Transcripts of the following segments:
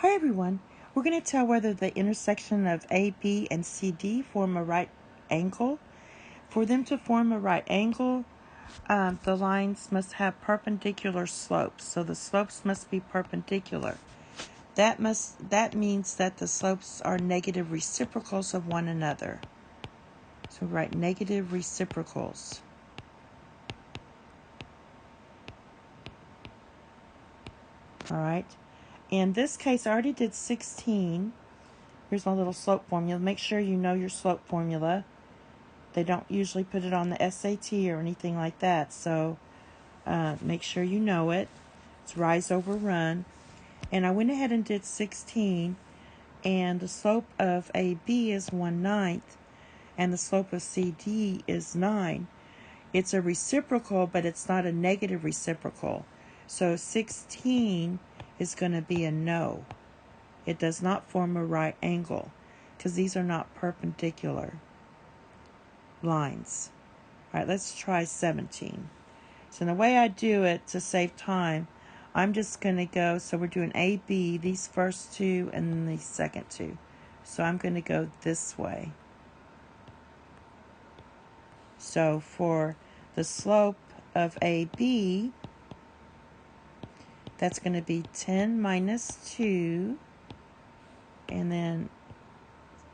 Hi everyone, we're going to tell whether the intersection of AB and CD form a right angle. For them to form a right angle, the lines must have perpendicular slopes, so the slopes must be perpendicular. That means that the slopes are negative reciprocals of one another. So write negative reciprocals. All right. In this case, I already did 16. Here's my little slope formula. Make sure you know your slope formula. They don't usually put it on the SAT or anything like that, so make sure you know it. It's rise over run. And I went ahead and did 16, and the slope of AB is 1/9, and the slope of CD is 9. It's a reciprocal, but it's not a negative reciprocal. So 16 is going to be a no. It does not form a right angle because these are not perpendicular lines. All right, let's try 17. So the way I do it to save time, I'm just going to go, so we're doing AB, these first two, and then the second two. So I'm going to go this way. So for the slope of AB, that's going to be 10 minus 2, and then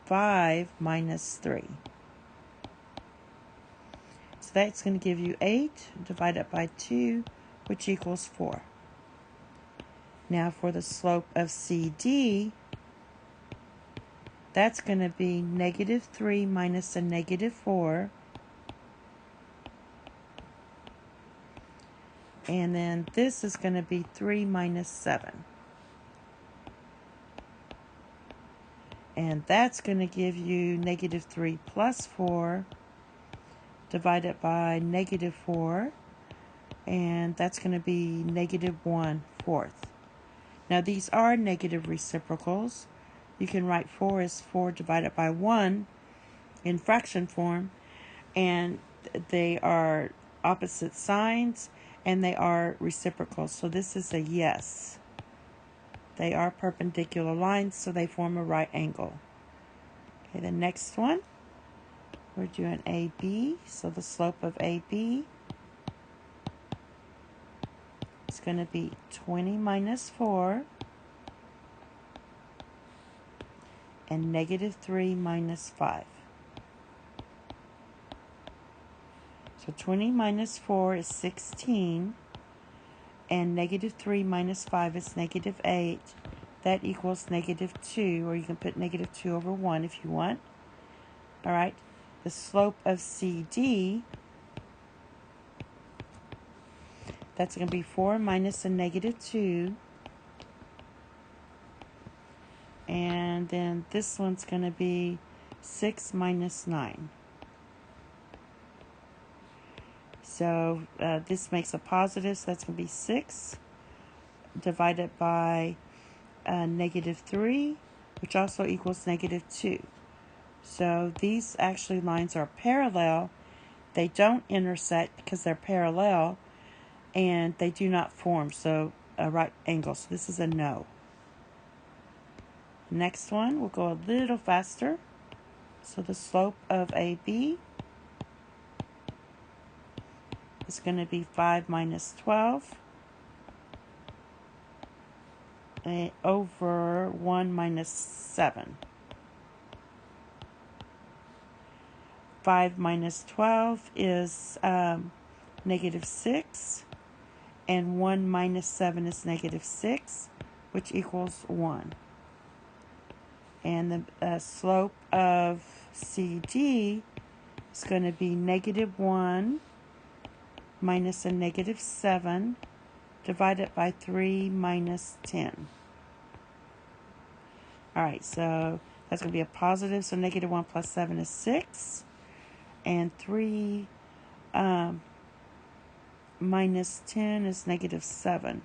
5 minus 3. So that's going to give you 8 divided by 2, which equals 4. Now for the slope of CD, that's going to be negative 3 minus a negative 4. And then this is going to be 3 minus 7. And that's going to give you negative 3 plus 4 divided by negative 4. And that's going to be negative 1/4. Now these are negative reciprocals. You can write 4 as 4 divided by 1 in fraction form. And they are opposite signs, and they are reciprocals. So this is a yes. They are perpendicular lines, so they form a right angle. Okay, the next one, we're doing AB. So the slope of AB is going to be 20 minus 4 and negative 3 minus 5. So 20 minus 4 is 16, and negative 3 minus 5 is negative 8. That equals negative 2, or you can put negative 2 over 1 if you want. All right, the slope of CD, that's going to be 4 minus a negative 2. And then this one's going to be 6 minus 9. So this makes a positive, so that's going to be 6 divided by negative 3, which also equals negative 2. So these actually lines are parallel. They don't intersect because they're parallel, and they do not form, so a right angle. So this is a no. Next one, we'll go a little faster. So the slope of AB is going to be 5 minus 12 over 1 minus 7. 5 minus 12 is negative 6, and 1 minus 7 is negative 6, which equals 1. And the slope of CD is going to be negative 1 minus a negative 7 divided by 3 minus 10. All right, so that's going to be a positive, so negative 1 plus 7 is 6. And 3 minus 10 is negative 7.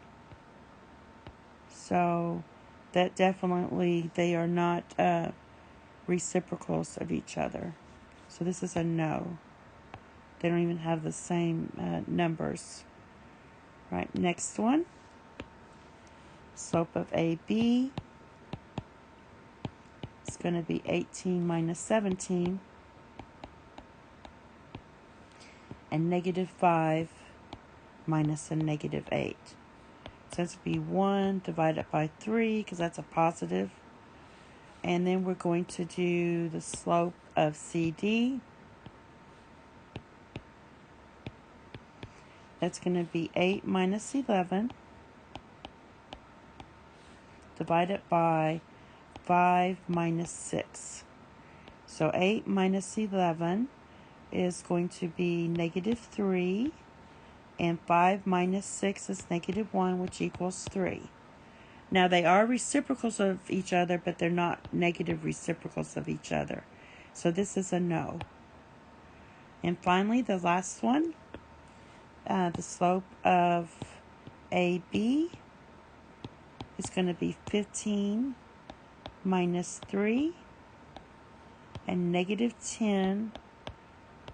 So that definitely, they are not reciprocals of each other. So this is a no. They don't even have the same numbers. Right, next one. Slope of AB is going to be 18 minus 17. And negative 5 minus a negative 8. So that's going to be 1 divided by 3 because that's a positive. And then we're going to do the slope of CD. That's going to be 8 minus 11 divided by 5 minus 6. So 8 minus 11 is going to be negative 3. And 5 minus 6 is negative 1, which equals 3. Now, they are reciprocals of each other, but they're not negative reciprocals of each other. So this is a no. And finally, the last one, the slope of AB is going to be 15 minus 3 and negative 10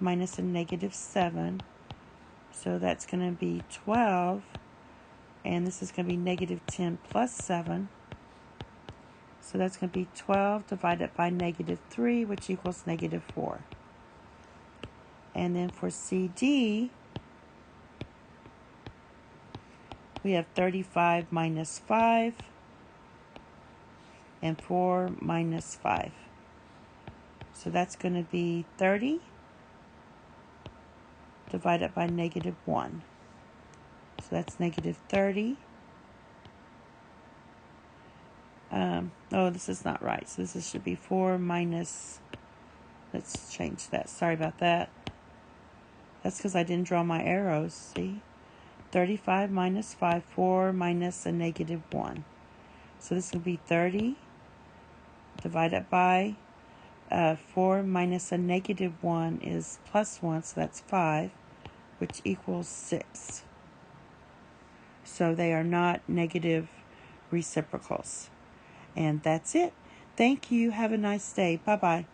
minus a negative 7. So that's going to be 12, and this is going to be negative 10 plus 7. So that's going to be 12 divided by negative 3, which equals negative 4. And then for CD, we have 35 minus 5 and 4 minus 5. So that's going to be 30 divided by negative 1. So that's negative 30. Oh, this is not right. So this should be 4 minus, let's change that. Sorry about that. That's because I didn't draw my arrows, see? 35 minus 5, 4 minus a negative 1. So this will be 30 divided by 4 minus a negative 1 is plus 1, so that's 5, which equals 6. So they are not negative reciprocals. And that's it. Thank you. Have a nice day. Bye-bye.